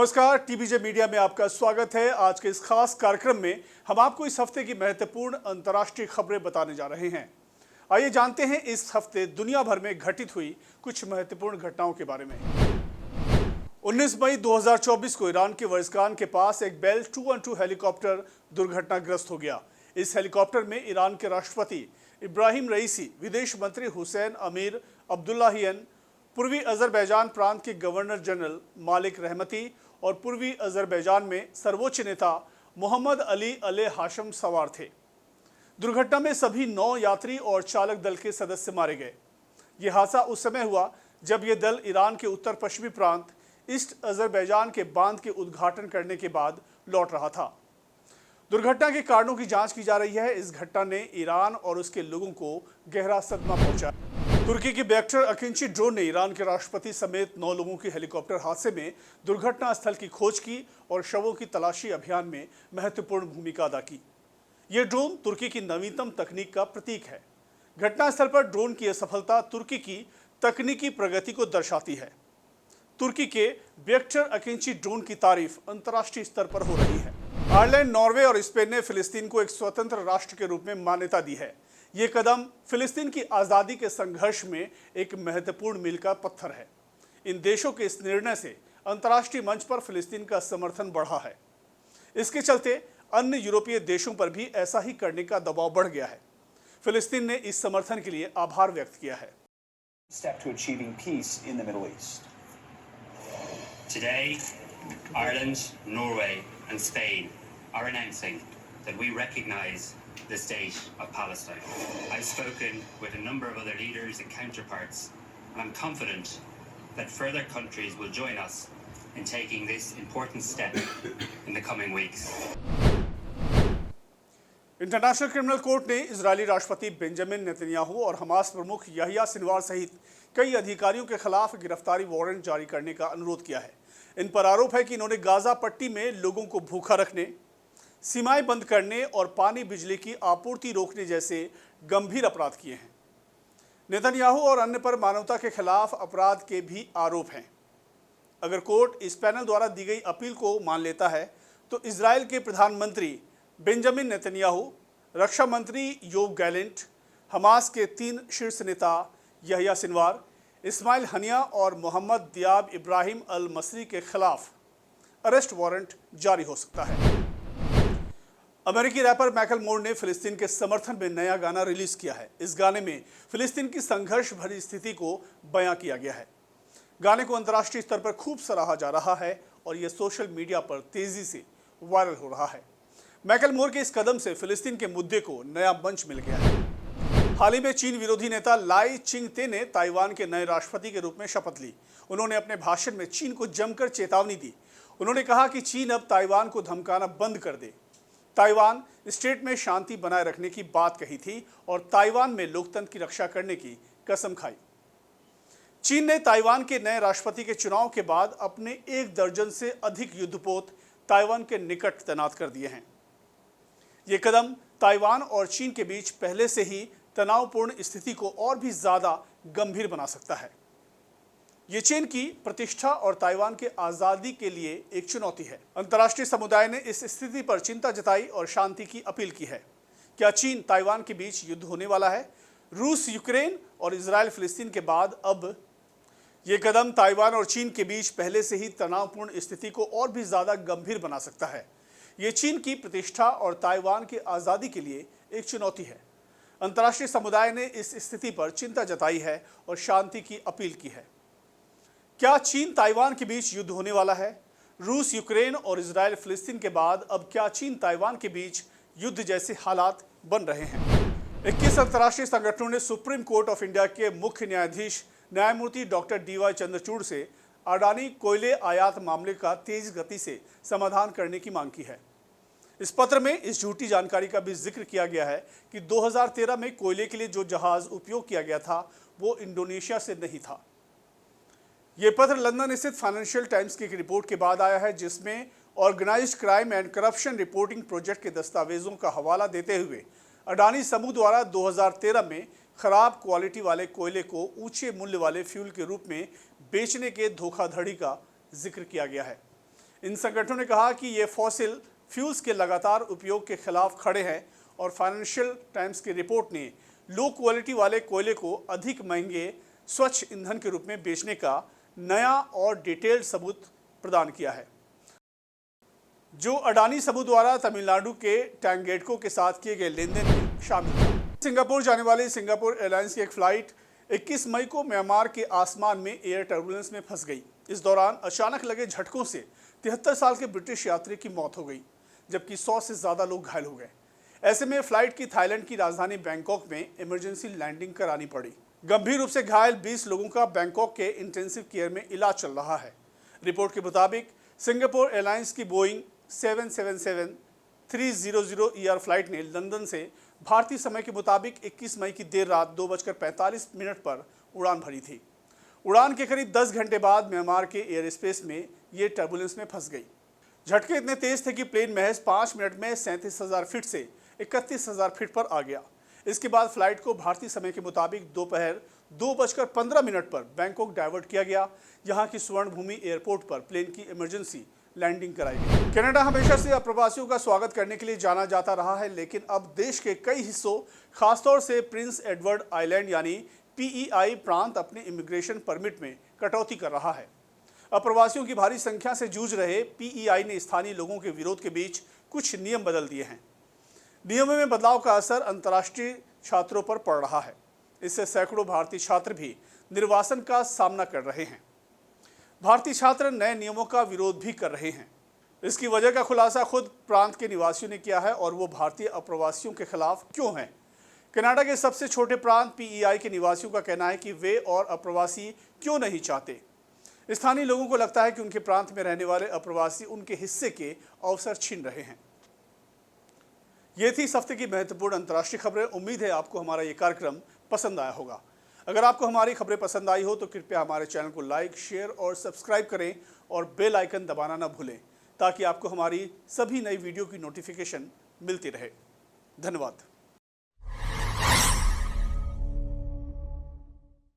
नमस्कार, टीबीजे मीडिया में आपका स्वागत है। आज के इस खास कार्यक्रम में हम आपको इस हफ्ते की महत्वपूर्ण अंतर्राष्ट्रीय खबरें बताने जा रहे हैं। आइए जानते हैं इस हफ्ते दुनिया भर में घटित हुई कुछ महत्वपूर्ण घटनाओं के बारे में। 19 मई 2024 को ईरान के वर्जगान के पास एक बेल 212 हेलीकॉप्टर दुर्घटनाग्रस्त हो गया। इस हेलीकॉप्टर में ईरान के राष्ट्रपति इब्राहिम रईसी, विदेश मंत्री हुसैन अमीर अब्दुल्लाहियन, पूर्वी अजरबैजान प्रांत के गवर्नर जनरल मालिक रहमती और पूर्वी अजरबैजान में सर्वोच्च नेता मोहम्मद अली अले हाशम सवार थे। दुर्घटना में सभी 9 यात्री और चालक दल के सदस्य मारे गए। यह हादसा उस समय हुआ जब यह दल ईरान के उत्तर पश्चिमी प्रांत ईस्ट अजरबैजान के बांध के उद्घाटन करने के बाद लौट रहा था। दुर्घटना के कारणों की जांच की जा रही है। इस घटना ने ईरान और उसके लोगों को गहरा सदमा पहुंचा। तुर्की की बैक्टर अकिंची ड्रोन ने ईरान के राष्ट्रपति समेत 9 लोगों की हेलीकॉप्टर हादसे में दुर्घटना स्थल की खोज की और शवों की तलाशी अभियान में महत्वपूर्ण भूमिका अदा की। ये ड्रोन तुर्की की नवीनतम तकनीक का प्रतीक है। घटनास्थल पर ड्रोन की असफलता तुर्की की तकनीकी प्रगति को दर्शाती है। तुर्की के बैक्टर अकिंची ड्रोन की तारीफ अंतर्राष्ट्रीय स्तर पर हो रही है। आयरलैंड, नॉर्वे और स्पेन ने फिलिस्तीन को एक स्वतंत्र राष्ट्र के रूप में मान्यता दी है। ये कदम फिलिस्तीन की आज़ादी के संघर्ष में एक महत्वपूर्ण मील का पत्थर है। इन देशों के इस निर्णय से अंतर्राष्ट्रीय मंच पर फिलिस्तीन का समर्थन बढ़ा है। इसके चलते अन्य यूरोपीय देशों पर भी ऐसा ही करने का दबाव बढ़ गया है। फिलिस्तीन ने इस समर्थन के लिए आभार व्यक्त किया है। Step to achieving peace in the Middle East. Today, Ireland, Norway, and Spain are announcing that we recognise the state of Palestine. I've spoken with a number of other leaders and counterparts, and I'm confident that further countries will join us in taking this important step in the coming weeks. International criminal court ने Israeli राष्ट्रपति Benjamin Netanyahu और Hamas प्रमुख Yahya Sinwar सहित कई अधिकारियों के खिलाफ गिरफ्तारी वारंट जारी करने का अनुरोध किया है। इन पर आरोप है कि इन्होंने गाजा पट्टी में लोगों को भूखा रखने, सीमाएं बंद करने और पानी बिजली की आपूर्ति रोकने जैसे गंभीर अपराध किए हैं। नेतन्याहू और अन्य पर मानवता के खिलाफ अपराध के भी आरोप हैं। अगर कोर्ट इस पैनल द्वारा दी गई अपील को मान लेता है तो इजराइल के प्रधानमंत्री बेंजामिन नेतन्याहू, रक्षा मंत्री योव गैलेंट, हमास के 3 शीर्ष नेता याहिया सिनवार, इस्माइल हनिया और मोहम्मद दियाब इब्राहिम अल मसरी के खिलाफ अरेस्ट वारंट जारी हो सकता है। अमेरिकी रैपर मैकलमोर ने फिलिस्तीन के समर्थन में नया गाना रिलीज किया है। इस गाने में फिलिस्तीन की संघर्ष भरी स्थिति को बयां किया गया है। गाने को अंतर्राष्ट्रीय स्तर पर खूब सराहा जा रहा है और यह सोशल मीडिया पर तेजी से वायरल हो रहा है। मैकलमोर के इस कदम से फिलिस्तीन के मुद्दे को नया मंच मिल गया है। हाल ही में चीन विरोधी नेता लाई चिंगते ने ताइवान के नए राष्ट्रपति के रूप में शपथ ली। उन्होंने अपने भाषण में चीन को जमकर चेतावनी दी। उन्होंने कहा कि चीन अब ताइवान को धमकाना बंद कर दे। ताइवान स्टेट में शांति बनाए रखने की बात कही थी और ताइवान में लोकतंत्र की रक्षा करने की कसम खाई। चीन ने ताइवान के नए राष्ट्रपति के चुनाव के बाद अपने 1 दर्जन से अधिक युद्धपोत ताइवान के निकट तैनात कर दिए हैं। ये कदम ताइवान और चीन के बीच पहले से ही तनावपूर्ण स्थिति को और भी ज्यादा गंभीर बना सकता है। ये चीन की प्रतिष्ठा और ताइवान के आज़ादी के लिए एक चुनौती है। अंतर्राष्ट्रीय समुदाय ने इस स्थिति पर चिंता जताई और शांति की अपील की है। क्या चीन ताइवान के बीच युद्ध होने वाला है? रूस, यूक्रेन और इजराइल फिलिस्तीन के बाद अब ये कदम ताइवान और चीन के बीच पहले से ही तनावपूर्ण स्थिति को और भी ज़्यादा गंभीर बना सकता है। ये चीन की प्रतिष्ठा और ताइवान की आज़ादी के लिए एक चुनौती है। अंतर्राष्ट्रीय समुदाय ने इस स्थिति पर चिंता जताई है और शांति की अपील की है। क्या चीन ताइवान के बीच युद्ध होने वाला है? रूस, यूक्रेन और इजराइल फिलिस्तीन के बाद अब क्या चीन ताइवान के बीच युद्ध जैसे हालात बन रहे हैं? 21 अंतर्राष्ट्रीय संगठनों ने सुप्रीम कोर्ट ऑफ इंडिया के मुख्य न्यायाधीश न्यायमूर्ति डॉक्टर DY चंद्रचूड़ से अडानी कोयले आयात मामले का तेज गति से समाधान करने की मांग की है। इस पत्र में इस झूठी जानकारी का भी जिक्र किया गया है कि 2013 में कोयले के लिए जो जहाज उपयोग किया गया था वो इंडोनेशिया से नहीं था। ये पत्र लंदन स्थित फाइनेंशियल टाइम्स की एक रिपोर्ट के बाद आया है, जिसमें organised crime and corruption reporting project के दस्तावेजों का हवाला देते हुए अडानी समूह द्वारा 2013 में खराब क्वालिटी वाले कोयले को ऊंचे मूल्य वाले फ्यूल के रूप में बेचने के धोखाधड़ी का जिक्र किया गया है। इन संगठनों ने कहा कि ये फॉसिल फ्यूल्स के लगातार उपयोग के खिलाफ खड़े हैं और फाइनेंशियल टाइम्स की रिपोर्ट ने लो क्वालिटी वाले कोयले को अधिक महंगे स्वच्छ ईंधन के रूप में बेचने का नया और डिटेल्ड सबूत प्रदान किया है, जो अडानी समूह द्वारा तमिलनाडु के टैंगेडको के साथ किए गए लेनदेन में शामिल है। सिंगापुर जाने वाली सिंगापुर एयरलाइंस की एक फ्लाइट 21 मई को म्यांमार के आसमान में एयर टर्बुलेंस में फंस गई। इस दौरान अचानक लगे झटकों से 73 साल के ब्रिटिश यात्री की मौत हो गई, जबकि 100 से ज़्यादा लोग घायल हो गए। ऐसे में फ्लाइट की थाईलैंड की राजधानी बैंकॉक में इमरजेंसी लैंडिंग करानी पड़ी। गंभीर रूप से घायल 20 लोगों का बैंकॉक के इंटेंसिव केयर में इलाज चल रहा है। रिपोर्ट के मुताबिक सिंगापुर एयरलाइंस की बोइंग 777-300 ER फ्लाइट ने लंदन से भारतीय समय के मुताबिक 21 मई की देर रात 2:45 पर उड़ान भरी थी। उड़ान के करीब 10 घंटे बाद म्यांमार के एयर स्पेस में ये टर्बुलेंस में फंस गई। झटके इतने तेज थे कि प्लेन महज 5 मिनट में 37,000 फीट से 31,000 फीट पर आ गया। इसके बाद फ्लाइट को भारतीय समय के मुताबिक दोपहर 2:15 पर बैंकॉक डाइवर्ट किया गया। यहाँ की स्वर्ण भूमि एयरपोर्ट पर प्लेन की इमरजेंसी लैंडिंग कराई गई। कनाडा हमेशा से अप्रवासियों का स्वागत करने के लिए जाना जाता रहा है, लेकिन अब देश के कई हिस्सों, खासतौर से प्रिंस एडवर्ड आइलैंड यानी PEI प्रांत अपने इमिग्रेशन परमिट में कटौती कर रहा है। अप्रवासियों की भारी संख्या से जूझ रहे PEI ने स्थानीय लोगों के विरोध के बीच कुछ नियम बदल दिए हैं। नियमों में बदलाव का असर अंतर्राष्ट्रीय छात्रों पर पड़ रहा है। इससे सैकड़ों भारतीय छात्र भी निर्वासन का सामना कर रहे हैं। भारतीय छात्र नए नियमों का विरोध भी कर रहे हैं। इसकी वजह का खुलासा खुद प्रांत के निवासियों ने किया है और वो भारतीय अप्रवासियों के खिलाफ क्यों हैं। कनाडा के सबसे छोटे प्रांत PEI के निवासियों का कहना है कि वे और अप्रवासी क्यों नहीं चाहते। स्थानीय लोगों को लगता है कि उनके प्रांत में रहने वाले अप्रवासी उनके हिस्से के अवसर छीन रहे हैं। ये थी इस हफ्ते की महत्वपूर्ण अंतर्राष्ट्रीय खबरें। उम्मीद है आपको हमारा ये कार्यक्रम पसंद आया होगा। अगर आपको हमारी खबरें पसंद आई हो तो कृपया हमारे चैनल को लाइक, शेयर और सब्सक्राइब करें और बेल आइकन दबाना ना भूलें, ताकि आपको हमारी सभी नई वीडियो की नोटिफिकेशन मिलती रहे। धन्यवाद।